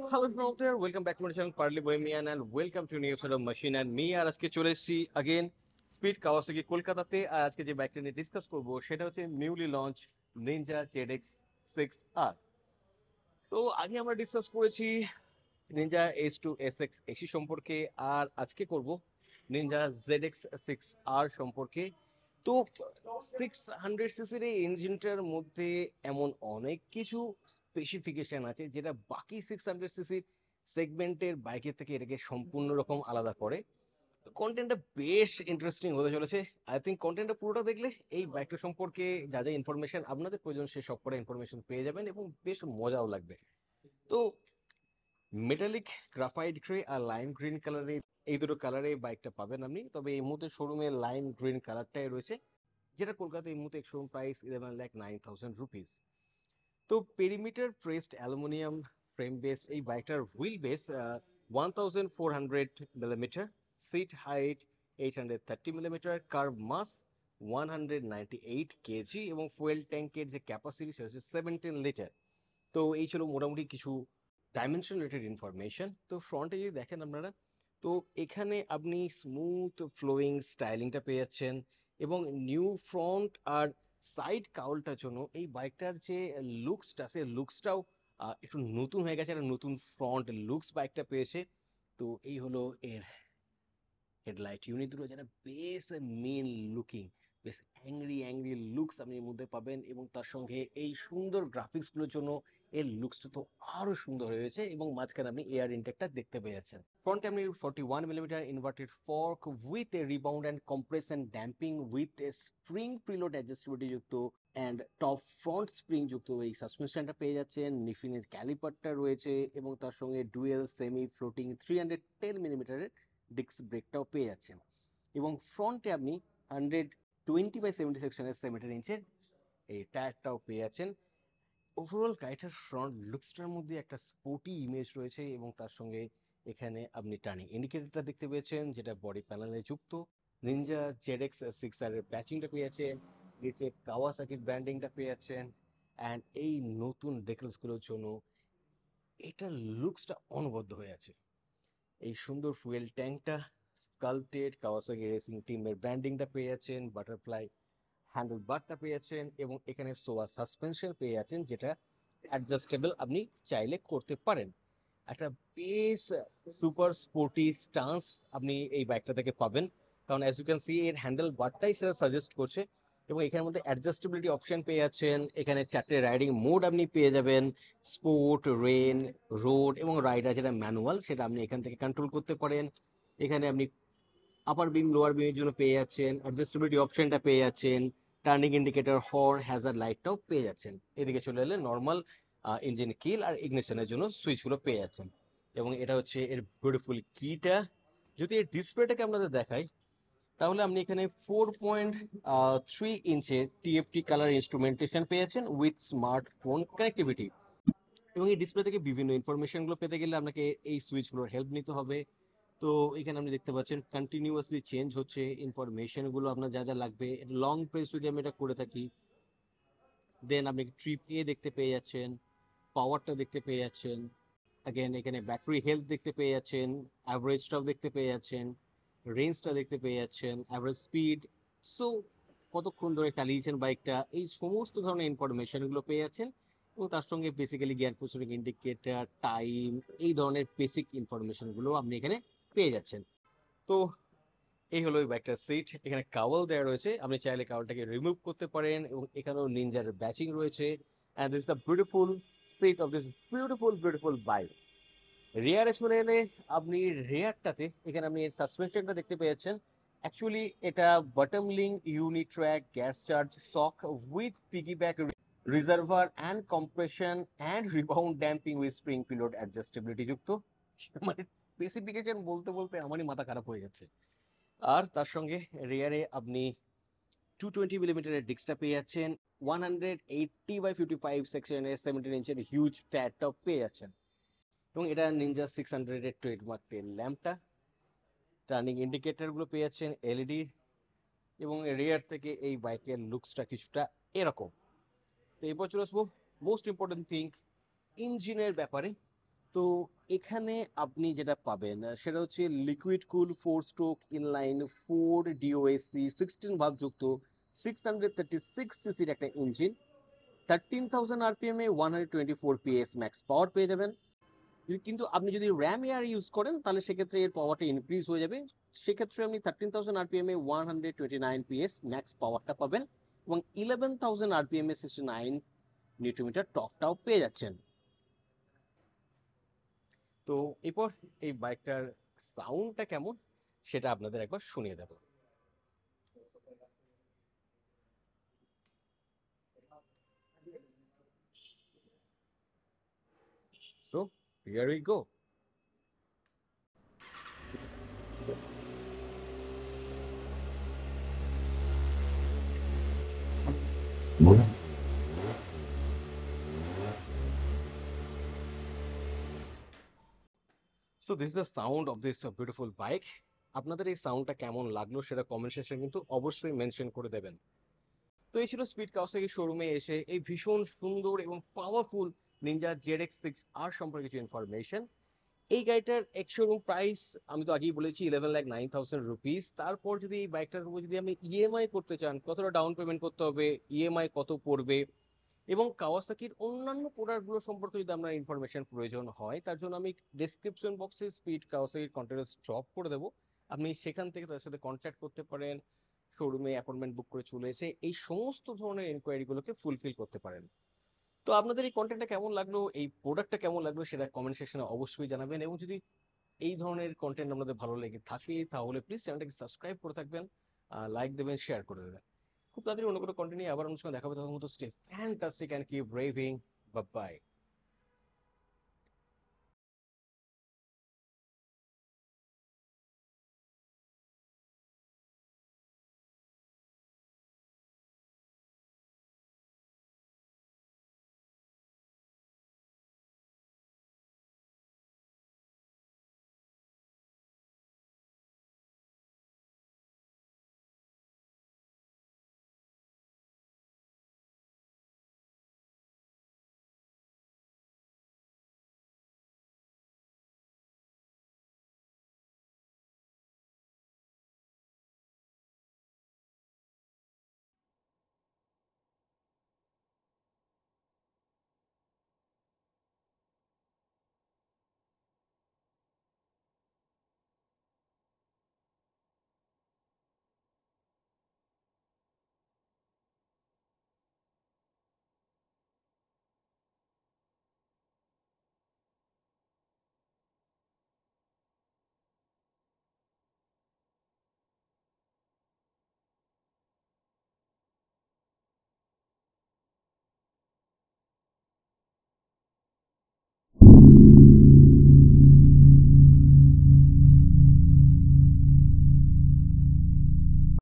Hello out there, welcome back to my channel Partly Bohemian and welcome to a new episode of Machine and Me আর আজকে চলে এসেছি again speed Kawasaki কলকাতাতে আর আজকে যে বাইকটা নিয়ে ডিসকাস করব সেটা হচ্ছে newly launch Ninja Z x 6R। তো আগে আমরা ডিসকাস করেছি নিনজা H2 SX এসি সম্পর্কে আর আজকে করব নিনজা ZX 6R সম্পর্কে। তো 600 সিসির এই ইঞ্জিনটার মধ্যে এমন অনেক কিছু স্পেসিফিকেশন আছে যেটা বাকি 600 সিসির সেগমেন্টের বাইকের থেকে এটাকে সম্পূর্ণ রকম আলাদা করে। তো কন্টেন্টটা বেশ ইন্টারেস্টিং হতে চলেছে। আই থিঙ্ক কন্টেন্টটা পুরোটা দেখলে এই বাইকটা সম্পর্কে যা যা ইনফরমেশন আপনাদের প্রয়োজন সে সব কটা ইনফরমেশন পেয়ে যাবেন এবং বেশ মজাও লাগবে। তো মেটালিক গ্রাফাইট গ্রে আর লাইম গ্রিন কালারে, এই দুটো কালারে বাইকটা পাবেন আপনি। তবে এই মুহূর্তে শোরুমে লাইম গ্রিন কালারটাই রয়েছে, যেটা কলকাতায় এই মুহূর্তে শোরুম প্রাইস 11,09,000 রুপিস। তো perimeter pressed aluminium frame base এই বাইকটার wheel base 1,400 millimetre, seat height 830 millimetre, kerb mass 198 KG এবং ফুয়েল ট্যাঙ্কের যে ক্যাপাসিটি সেটা হচ্ছে 17 লিটার। তো এই ছিল মোটামুটি কিছু ডাইমেনশন রিলেটেড ইনফরমেশন। তো ফ্রন্টে যদি দেখেন আপনারা, তো এখানে আপনি স্মুথ ফ্লোয়িং স্টাইলিংটা পেয়ে যাচ্ছেন এবং নিউ ফ্রন্ট আর সাইড কাউলটার জন্য এই বাইকটার যে লুকসটা সে লুকসটাও একটু নতুন হয়ে গেছে, একটা নতুন ফ্রন্ট লুকস বাইকটা পেয়েছে। তো এই হলো এর হেডলাইট ইউনিট দুটো, যেটা বেশ মেন লুকিং, বেশ অ্যাংরি অ্যাংরি লুকস আপনি এর মধ্যে পাবেন এবং তার সঙ্গে এই সুন্দর গ্রাফিক্সগুলোর জন্য এর লুকসটা তো আরো সুন্দর হয়েছে এবং মাঝখানে আপনি এয়ার ইনটেকটা দেখতে পেয়ে যাচ্ছেন। ফ্রন্টে আপনি 41 millimetre inverted fork with a rebound and compression damping with a spring preload adjustability যুক্ত অ্যান্ড টপ ফ্রন্ট স্প্রিং যুক্ত এই সাসপেনশনটা পেয়ে যাচ্ছেন। নিফিনের ক্যালিপারটা রয়েছে এবং তার সঙ্গে ডুয়েল সেমি ফ্লোটিং 310 মিলিমিটারের ডিস্ক ব্রেকটাও পেয়ে যাচ্ছেন এবং ফ্রন্টে আপনি 120/70 সেকশনের 17 ইঞ্চের এই টায়ারটাও পেয়ে যাচ্ছেন। ওভারঅল গাড়িটার ফ্রন্ট লুকসটার মধ্যে একটা স্পোর্টি ইমেজ রয়েছে এবং তার সঙ্গে এখানে আপনি টার্নিং ইন্ডিকেটরটা দেখতে পেয়েছেন যেটা বডি প্যানেলে যুক্ত। নিনজা ZX 6R এর প্যাচিংটা পেয়ে যাচ্ছেন, নিচে কাওয়াসাকির ব্র্যান্ডিংটা পেয়ে যাচ্ছেন অ্যান্ড এই নতুন ডেকেলসগুলোর জন্য এটার লুকসটা অনবদ্য হয়ে আছে। এই সুন্দর ফুয়েল ট্যাঙ্কটা স্কাল্পটেড কাওয়াসাকি রেসিং টিমের ব্র্যান্ডিংটা পেয়ে যাচ্ছেন, বাটারফ্লাই হ্যান্ডেল বারটা পেয়ে যাচ্ছেন এবং এখানে সোয়া সাসপেনশন পেয়ে যাচ্ছেন যেটা অ্যাডজাস্টেবল আপনি চাইলে করতে পারেন। একটা বেশ সুপার স্পোর্টি স্টান্স আপনি এই বাইকটা থেকে পাবেন, কারণ অ্যাজ ইউ ক্যান সি এর হ্যান্ডেল বারটাই সেটা সাজেস্ট করছে এবং এখানের মধ্যে অ্যাডজাস্টেবিলিটি অপশন পেয়ে যাচ্ছেন। এখানে চারটে রাইডিং মোড আপনি পেয়ে যাবেন, স্পোর্ট, রেন, রোড এবং রাইডার যেটা ম্যানুয়াল সেটা আপনি এখান থেকে কন্ট্রোল করতে পারেন। এখানে আপনি আপার বিম লোয়ার বিমের জন্য পেয়ে যাচ্ছেন, অ্যাডজাস্টেবিলিটি অপশনটা পেয়ে যাচ্ছেন, টার্নিং ইন্ডিকেটর, হর্ন, হ্যাজার্ড লাইটটাও পেয়ে যাচ্ছেন। এদিকে চলে এলে নর্মাল ইঞ্জিন কিল আর ইগনিশনের জন্য সুইচগুলো পেয়ে যাচ্ছেন এবং এটা হচ্ছে এর বিউটিফুল কিটা। যদি এর ডিসপ্লেটাকে আপনাদের দেখাই তাহলে আপনি এখানে 4.3 ইঞ্চের TFT কালার ইনস্ট্রুমেন্টেশন পেয়ে যাচ্ছেন উইথ স্মার্টফোন কানেক্টিভিটি এবং এই ডিসপ্লে থেকে বিভিন্ন ইনফরমেশনগুলো পেতে গেলে আপনাকে এই সুইচগুলোর হেল্প নিতে হবে। তো এখানে আপনি দেখতে পাচ্ছেন কন্টিনিউয়াসলি চেঞ্জ হচ্ছে ইনফরমেশনগুলো, আপনার যা যা লাগবে লং প্রেস যদি আমি এটা করে থাকি দেন আপনি ট্রিপ দেখতে পেয়ে যাচ্ছেন, পাওয়ারটা দেখতে পেয়ে যাচ্ছেন, অ্যাগেন এখানে ব্যাটারি হেলথ দেখতে পেয়ে যাচ্ছেন, অ্যাভারেজটাও দেখতে পেয়ে যাচ্ছেন, রেঞ্জটা দেখতে পেয়ে যাচ্ছেন, অ্যাভারেজ স্পিড, সো কতক্ষণ ধরে চালিয়েছেন বাইকটা, এই সমস্ত ধরনের ইনফরমেশনগুলো পেয়ে যাচ্ছেন এবং তার সঙ্গে basically gear positioning indicator, time, এই ধরনের বেসিক ইনফরমেশনগুলো আপনি এখানে পেয়ে যাচ্ছেন। তো এই হলো ওই বাইকটার সিট। এখানে কাওয়াল দেওয়া রয়েছে, আপনি চাইলে কাওয়ালটাকে রিমুভ করতে পারেন এবং এখানেও নিনজার ব্যাচিং রয়েছে and this the beautiful seat of this beautiful beautiful bike. রেয়ারে চলে এলে আপনি রেয়ারটাতে এখানে আপনি এর সাসপেনশনটা দেখতে পেয়ে যাচ্ছেন। অ্যাকচুয়ালি এটা bottom link Uni-Trak gas charge shock with piggyback reservoir and compression and rebound damping with spring preload adjustability যুক্ত। মানে স্পেসিফিকেশন বলতে বলতে আমারই মাথা খারাপ হয়ে যাচ্ছে। আর তার সঙ্গে রেয়ারে আপনি 220 মিলিমিটারের ডিস্কটা পেয়ে যাচ্ছেন, 180/55 সেকশনের 17 ইঞ্চের হিউজ টায়ারটাও পেয়ে যাচ্ছেন এবং এটা নিনজা 600-এর ট্রেডমার্ক টেল ল্যাম্পটা, টার্নিং ইন্ডিকেটরগুলো পেয়ে যাচ্ছেন এলইডি এবং রেয়ার থেকে এই বাইকের লুকসটা কিছুটা এরকম। তো এরপর চলে আসবো মোস্ট ইম্পর্টেন্ট থিং, ইঞ্জিনের ব্যাপারে। তো এখানে আপনি যেটা পাবেন সেটা হচ্ছে লিকুইড কুল 4 স্ট্রোক ইনলাইন 4 DOAC 16 ভালভ যুক্ত 636 সিসির একটা ইঞ্জিন, 13,000 RPM-এ 124 PS ম্যাক্স পাওয়ার পেয়ে যাবেন। কিন্তু আপনি যদি র্যাম এয়ার ইউজ করেন তাহলে সেক্ষেত্রে এর পাওয়ারটা ইনক্রিজ হয়ে যাবে। সেক্ষেত্রে আপনি 13,000 RPM-এ 129 PS ম্যাক্স পাওয়ারটা পাবেন এবং 11,000 RPM-এ 69 নিউটন মিটার টর্কটাও পেয়ে যাচ্ছেন। তো এরপর এই বাইকটার সাউন্ডটা কেমন সেটা আপনাদের একবার শুনিয়ে দেব। So here we go. So this is the sound of this beautiful bike. আপনাদের এই সাউন্ডটা কেমন লাগলো সেটা কমেন্ট সেকশনে কিন্তু অবশ্যই মেনশন করে দেবেন। তো এই ছিল স্পিড কাওয়াসাকি শোরুমে এসে এই ভীষণ সুন্দর এবং পাওয়ারফুল নিনজা ZX6R সম্পর্কে কিছু ইনফরমেশন। এই গাড়িটার এক্স শোরুম প্রাইস আমি তো আগেই বলেছি 11,09,000 রুপিস। তারপর যদি এই বাইকটার উপর যদি আপনি ইএমআই করতে চান, কতটা ডাউন পেমেন্ট করতে হবে, ইএমআই কত পড়বে, এবং কাওয়াসাকির অন্যান্য প্রোডাক্টগুলো সম্পর্কে যদি আপনার ইনফরমেশন প্রয়োজন হয়, তার জন্য আমি ডেসক্রিপশন বক্সে স্পিড কাওয়াসাকির কন্ট্যাক্ট ড্রপ করে দেবো। আপনি সেখান থেকে তাদের সাথে কন্ট্যাক্ট করতে পারেন, শোরুমে অ্যাপয়েন্টমেন্ট বুক করে চলে এসে এই সমস্ত ধরনের এনকোয়ারিগুলোকে ফুলফিল করতে পারেন। তো আপনাদের এই কন্টেন্টটা কেমন লাগলো, এই প্রোডাক্টটা কেমন লাগলো সেটা কমেন্ট সেকশনে অবশ্যই জানাবেন, এবং যদি এই ধরনের কন্টেন্ট আপনাদের ভালো লেগে থাকে তাহলে প্লিজ চ্যানেলটাকে সাবস্ক্রাইব করে থাকবেন, লাইক দেবেন, শেয়ার করে দেবেন। খুব তাড়াতাড়ি অন্য কোনো কন্টেন্ট নিয়ে আবার অনুষ্ঠানে দেখা হবে। তখন মতো stay fantastic and keep revving. Bye by.